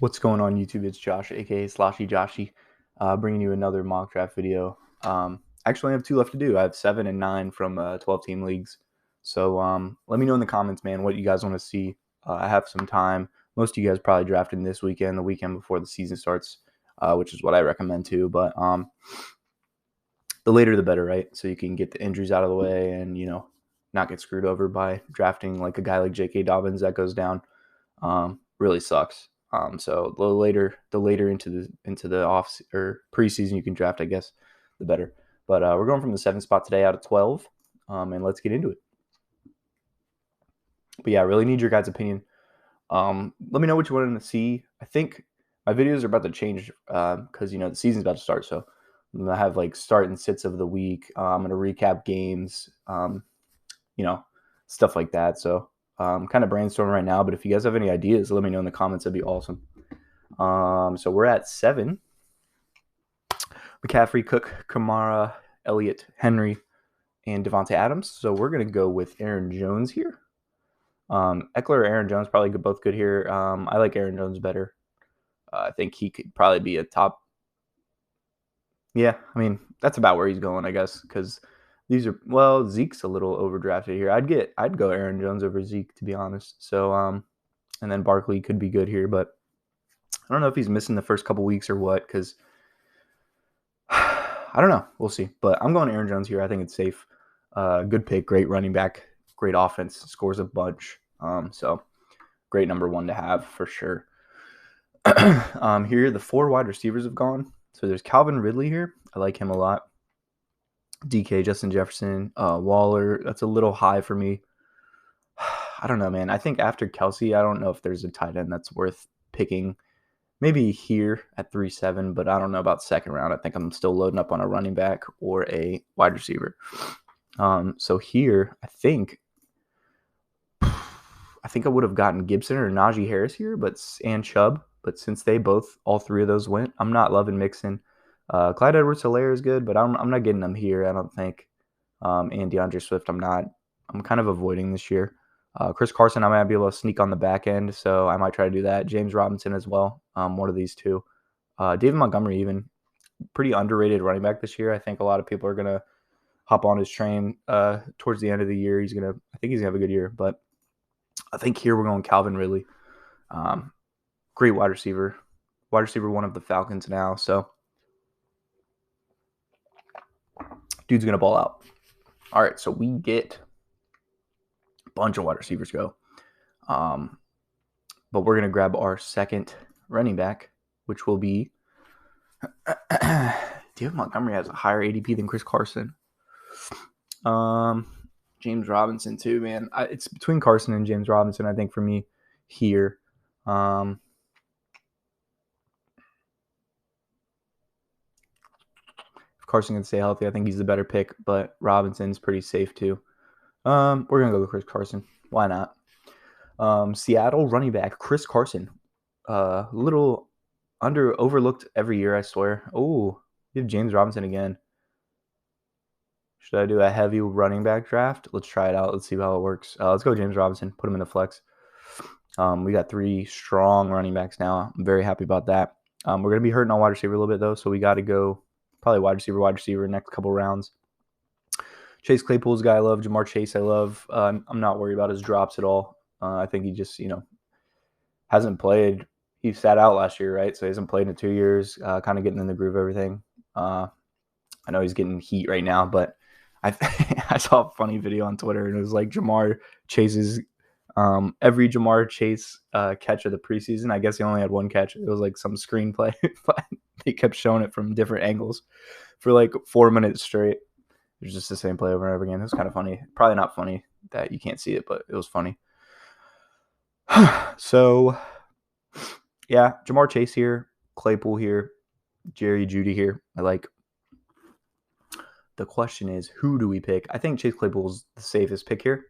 What's going on YouTube? It's Josh, aka Sloshy Joshy, bringing you another mock draft video. Actually, I have 2 left to do. I have 7 and 9 from 12-team leagues. So let me know in the comments, man, what you guys want to see. I have some time. Most of you guys probably drafted this weekend, the weekend before the season starts, which is what I recommend too. But the later the better, right? So you can get the injuries out of the way and not get screwed over by drafting like a guy like J.K. Dobbins that goes down. Really sucks. So the later into the off or preseason you can draft, I guess, the better. But we're going from the 7th spot today out of 12, and let's get into it. But yeah, I really need your guys' opinion. Let me know what you wanted to see. I think my videos are about to change because the season's about to start. So I'm gonna have like start and sits of the week. I'm gonna recap games, stuff like that. So I'm kind of brainstorming right now, but if you guys have any ideas, let me know in the comments. That'd be awesome. So we're at 7. McCaffrey, Cook, Kamara, Elliott, Henry, and Devontae Adams. So we're going to go with Aaron Jones here. Eckler or Aaron Jones, probably both good here. I like Aaron Jones better. I think he could probably be a top. Yeah, I mean, that's about where he's going, I guess, because these are, well, Zeke's a little overdrafted here. I'd go Aaron Jones over Zeke, to be honest. So, and then Barkley could be good here, but I don't know if he's missing the first couple weeks or what, because I don't know. We'll see. But I'm going Aaron Jones here. I think it's safe. Good pick. Great running back. Great offense. Scores a bunch. So great number 1 to have for sure. Here, the 4 wide receivers have gone. So there's Calvin Ridley here. I like him a lot. DK, Justin Jefferson, Waller. That's a little high for me. I don't know, man. I think after Kelsey, I don't know if there's a tight end that's worth picking. Maybe here at 3-7, but I don't know about second round. I think I'm still loading up on a running back or a wide receiver. So here, I think I would have gotten Gibson or Najee Harris here, and Chubb. But since all 3 of those went, I'm not loving Mixon. Clyde Edwards-Helaire is good, but I'm not getting them here, I don't think. And DeAndre Swift, I'm kind of avoiding this year. Chris Carson, I might be able to sneak on the back end, so I might try to do that. James Robinson as well, one of these 2. David Montgomery, even pretty underrated running back this year. I think a lot of people are going to hop on his train towards the end of the year. I think he's going to have a good year, but I think here we're going Calvin Ridley. Great wide receiver 1 of the Falcons now, so dude's going to ball out. All right, so we get a bunch of wide receivers go. But we're going to grab our second running back, which will be David Montgomery has a higher ADP than Chris Carson. James Robinson too, man. It's between Carson and James Robinson, I think, for me here. If Carson can stay healthy, I think he's the better pick, but Robinson's pretty safe too. We're going to go with Chris Carson. Why not? Seattle running back Chris Carson. Little overlooked every year, I swear. Oh, you have James Robinson again. Should I do a heavy running back draft? Let's try it out. Let's see how it works. Let's go James Robinson. Put him in the flex. We got 3 strong running backs now. I'm very happy about that. We're going to be hurting on wide receiver a little bit, though, so we got to go probably wide receiver next couple rounds. Chase Claypool's a guy I love. Jamar Chase I love. I'm not worried about his drops at all. I think he just, hasn't played. He sat out last year, right? So he hasn't played in 2 years, kind of getting in the groove of everything. I know he's getting heat right now, but I saw a funny video on Twitter, and it was like Jamar Chase's every Jamar Chase catch of the preseason. I guess he only had 1 catch. It was like some screenplay, but they kept showing it from different angles for like 4 minutes straight. It was just the same play over and over again. It was kind of funny. Probably not funny that you can't see it, but it was funny. So, yeah, Jamar Chase here, Claypool here, Jerry Jeudy here. I like. The question is, who do we pick? I think Chase Claypool's the safest pick here.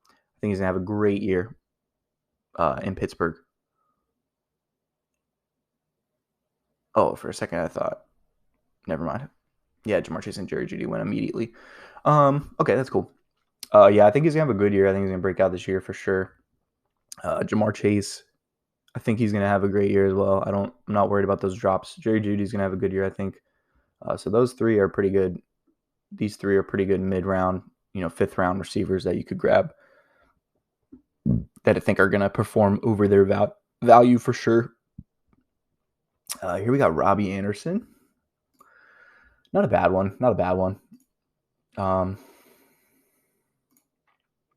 I think he's going to have a great year in Pittsburgh. Oh, for a second I thought, never mind. Yeah, Jamar Chase and Jerry Jeudy went immediately. Okay, that's cool. Yeah, I think he's going to have a good year. I think he's going to break out this year for sure. Jamar Chase, I think he's going to have a great year as well. I'm not worried about those drops. Jerry Jeudy's going to have a good year, I think. So those three are pretty good. These three are pretty good mid-round, fifth round receivers that you could grab that I think are going to perform over their value for sure. Here we got Robbie Anderson. Not a bad one.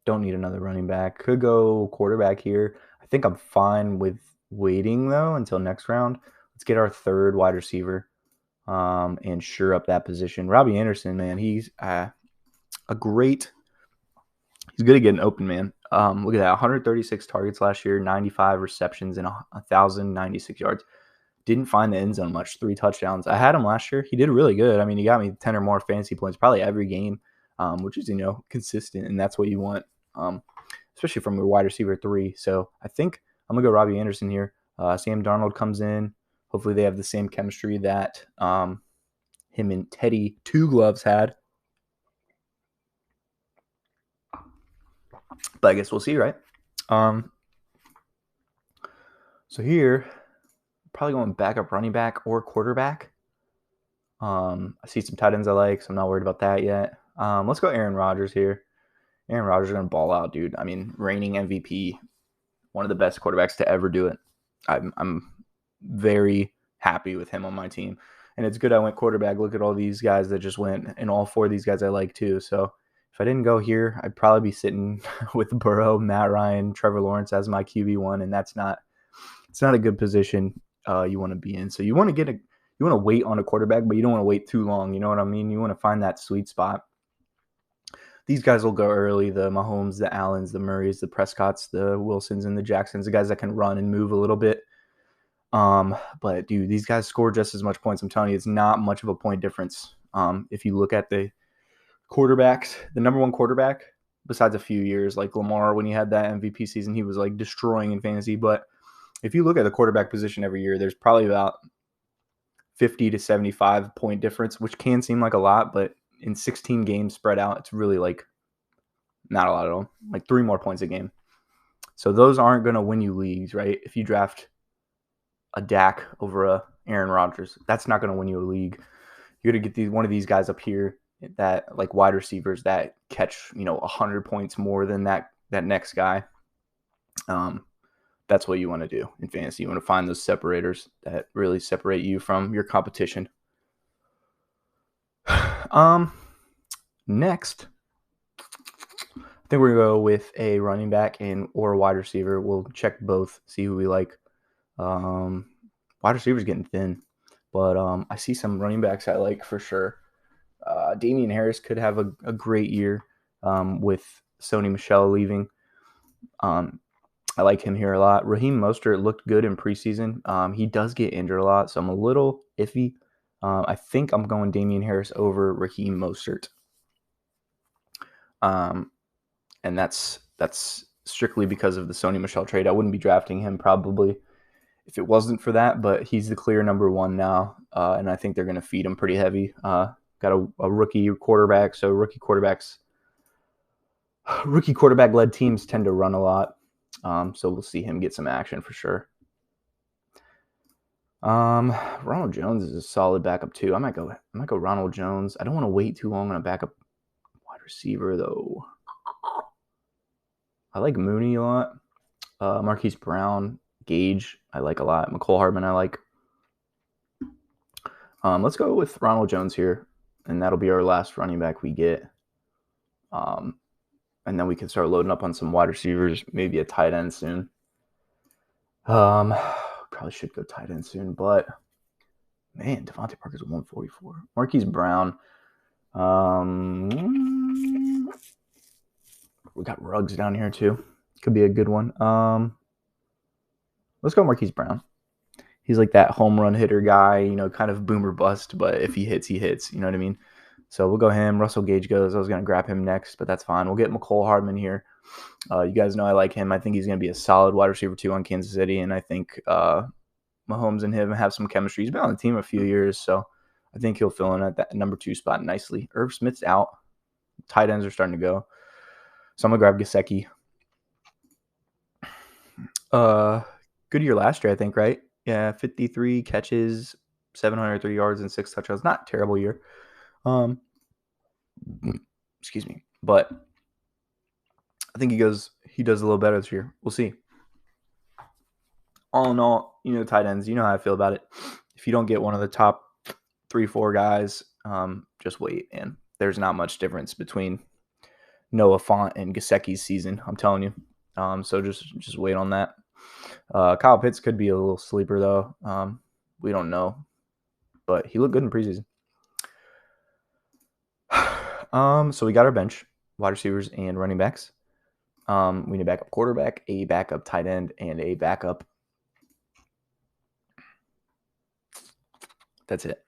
Don't need another running back. Could go quarterback here. I think I'm fine with waiting, though, until next round. Let's get our third wide receiver and sure up that position. Robbie Anderson, man, he's he's good at getting open, man. Look at that, 136 targets last year, 95 receptions, and 1,096 yards. Didn't find the end zone much, 3 touchdowns. I had him last year. He did really good. I mean, he got me 10 or more fantasy points probably every game, which is, consistent, and that's what you want, especially from your wide receiver 3. So I think I'm going to go Robbie Anderson here. Sam Darnold comes in. Hopefully they have the same chemistry that him and Teddy Two Gloves had. But I guess we'll see, right? So here, probably going backup running back or quarterback. I see some tight ends I like, so I'm not worried about that yet. Let's go Aaron Rodgers here. Aaron Rodgers is going to ball out, dude. I mean, reigning MVP, one of the best quarterbacks to ever do it. I'm very happy with him on my team. And it's good I went quarterback. Look at all these guys that just went, and all 4 of these guys I like too. So if I didn't go here, I'd probably be sitting with Burrow, Matt Ryan, Trevor Lawrence as my QB1, and it's not a good position you want to be in. So you want to wait on a quarterback, but you don't want to wait too long. You know what I mean? You want to find that sweet spot. These guys will go early, the Mahomes, the Allens, the Murrays, the Prescotts, the Wilsons, and the Jacksons, the guys that can run and move a little bit. But dude, these guys score just as much points. I'm telling you, it's not much of a point difference. If you look at the quarterbacks, the number one quarterback, besides a few years like Lamar, when he had that MVP season, he was like destroying in fantasy. But if you look at the quarterback position every year, there's probably about 50 to 75 point difference, which can seem like a lot, but in 16 games spread out, it's really like not a lot at all, like 3 more points a game. So those aren't going to win you leagues, right? If you draft a Dak over a Aaron Rodgers, that's not going to win you a league. You're going to get one of these guys up here that like wide receivers that catch 100 points more than that next guy. That's what you want to do in fantasy. You want to find those separators that really separate you from your competition. Next, I think we're going to go with a running back or a wide receiver. We'll check both, see who we like. Wide receivers getting thin, but I see some running backs I like for sure. Damian Harris could have a great year with Sony Michel leaving. I like him here a lot. Raheem Mostert looked good in preseason. He does get injured a lot, so I'm a little iffy. I think I'm going Damian Harris over Raheem Mostert. And that's strictly because of the Sony Michel trade. I wouldn't be drafting him probably if it wasn't for that, but he's the clear number 1 now, and I think they're going to feed him pretty heavy. Got a rookie quarterback, so rookie quarterback-led teams tend to run a lot. So we'll see him get some action for sure. Ronald Jones is a solid backup too. I might go Ronald Jones. I don't want to wait too long on a backup wide receiver though. I like Mooney a lot. Marquise Brown, Gage, I like a lot. Nicole Hartman, I like. Let's go with Ronald Jones here, and that'll be our last running back we get. And then we can start loading up on some wide receivers, maybe a tight end soon. Probably should go tight end soon, but man, Devontae Parker's 144. Marquise Brown. We got Ruggs down here too. Could be a good one. Let's go Marquise Brown. He's like that home run hitter guy, kind of boomer bust, but if he hits, he hits. You know what I mean? So we'll go him. Russell Gage goes. I was going to grab him next, but that's fine. We'll get Nicole Hartman here. You guys know I like him. I think he's going to be a solid wide receiver too on Kansas City, and I think Mahomes and him have some chemistry. He's been on the team a few years, so I think he'll fill in at that number 2 spot nicely. Irv Smith's out. Tight ends are starting to go. So I'm going to grab Gesicki. good year last year, I think, right? Yeah, 53 catches, 703 yards, and 6 touchdowns. Not a terrible year. Excuse me. But I think he does a little better this year. We'll see. All in all, tight ends, you know how I feel about it. If you don't get one of the top 3-4 guys, just wait. And there's not much difference between Noah Fant and Gesicki's season, I'm telling you. So just wait on that. Kyle Pitts could be a little sleeper, though. We don't know. But he looked good in preseason. So we got our bench, wide receivers and running backs. We need a backup quarterback, a backup tight end, and a backup. That's it.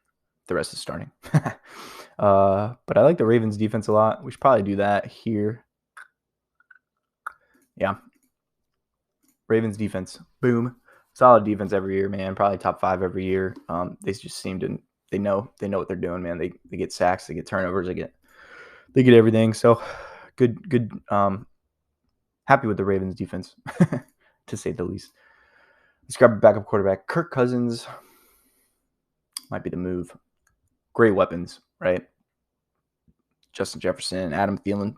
The rest is starting. But I like the Ravens defense a lot. We should probably do that here. Yeah. Ravens defense. Boom. Solid defense every year, man. Probably top 5 every year. They just seem to they know what they're doing, man. They get sacks, they get turnovers, they get everything. So good. Happy with the Ravens defense, to say the least. Let's grab a backup quarterback. Kirk Cousins might be the move. Great weapons, right? Justin Jefferson, Adam Thielen,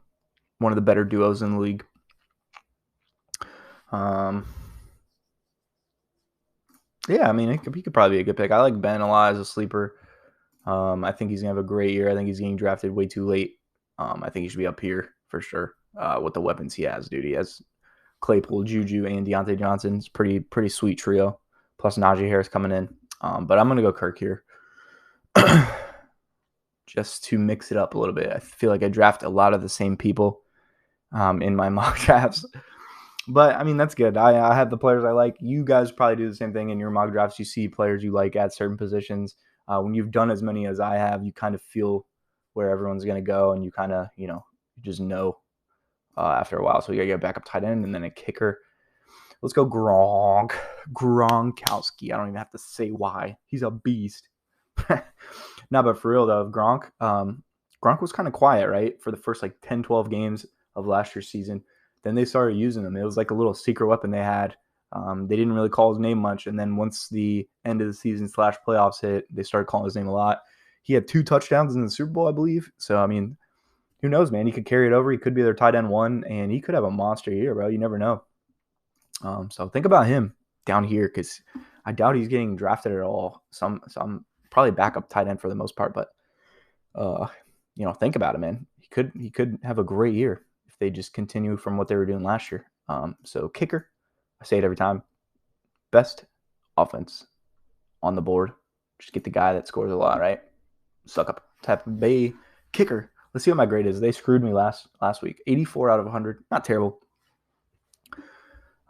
one of the better duos in the league. Yeah, I mean, he could probably be a good pick. I like Ben a lot as a sleeper. I think he's going to have a great year. I think he's getting drafted way too late. I think he should be up here for sure with the weapons he has, dude. He has Claypool, Juju, and Deontay Johnson. It's pretty sweet trio. Plus Najee Harris coming in. But I'm going to go Kirk here. Just to mix it up a little bit. I feel like I draft a lot of the same people in my mock drafts. But, I mean, that's good. I have the players I like. You guys probably do the same thing in your mock drafts. You see players you like at certain positions. When you've done as many as I have, you kind of feel where everyone's going to go, and you kind of, you just know after a while. So you got to get a backup tight end and then a kicker. Let's go Gronkowski. I don't even have to say why. He's a beast. No, but for real, though, Gronk was kind of quiet, right, for the first, 10, 12 games of last year's season. Then they started using him. It was like a little secret weapon they had. They didn't really call his name much. And then once the end of the season / playoffs hit, they started calling his name a lot. He had 2 touchdowns in the Super Bowl, I believe. So, I mean, who knows, man? He could carry it over. He could be their tight end 1, and he could have a monster year, bro. You never know. So think about him down here, because I doubt he's getting drafted at all. Some probably backup tight end for the most part, but think about it, man. He could have a great year if they just continue from what they were doing last year. So kicker, I say it every time, best offense on the board. Just get the guy that scores a lot, right? Suck up Tampa Bay. Kicker. Let's see what my grade is. They screwed me last week. 84 out of 100. Not terrible.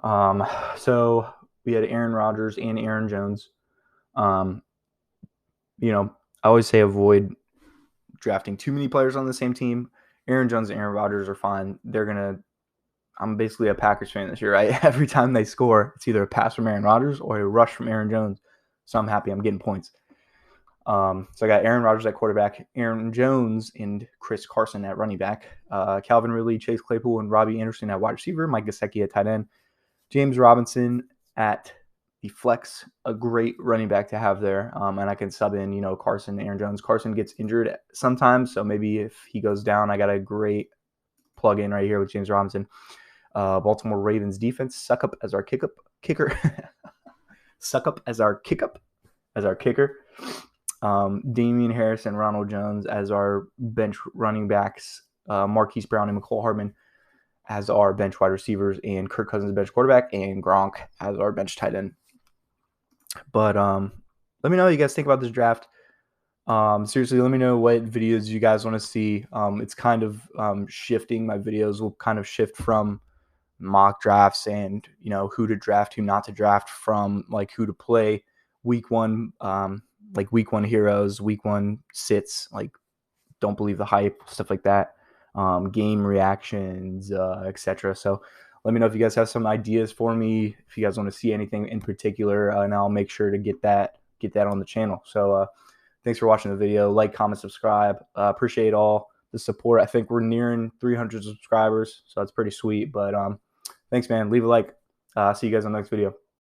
So we had Aaron Rodgers and Aaron Jones. I always say avoid drafting too many players on the same team. Aaron Jones and Aaron Rodgers are fine. I'm basically a Packers fan this year, right? Every time they score, it's either a pass from Aaron Rodgers or a rush from Aaron Jones. So I'm happy I'm getting points. So I got Aaron Rodgers at quarterback, Aaron Jones and Chris Carson at running back, Calvin Ridley, Chase Claypool, and Robbie Anderson at wide receiver, Mike Gesicki at tight end, James Robinson at the flex, a great running back to have there. And I can sub in, Carson, Aaron Jones. Carson gets injured sometimes, so maybe if he goes down, I got a great plug in right here with James Robinson. Baltimore Ravens defense, suck up as our kicker. Suck up as our kicker. Damian Harris and Ronald Jones as our bench running backs. Marquise Brown and Nicole Hartman as our bench wide receivers, and Kirk Cousins bench quarterback, and Gronk as our bench tight end. But let me know what you guys think about this draft. Seriously, let me know what videos you guys want to see. It's kind of shifting. My videos will kind of shift from mock drafts and, who to draft, who not to draft, from who to play week 1, week 1 heroes, week 1 sits, don't believe the hype, stuff like that. Game reactions, etc. So let me know if you guys have some ideas for me, if you guys want to see anything in particular, and I'll make sure to get that on the channel. So thanks for watching the video. Like, comment, subscribe. Appreciate all the support. I think we're nearing 300 subscribers, so that's pretty sweet. But thanks, man. Leave a like. See you guys on the next video.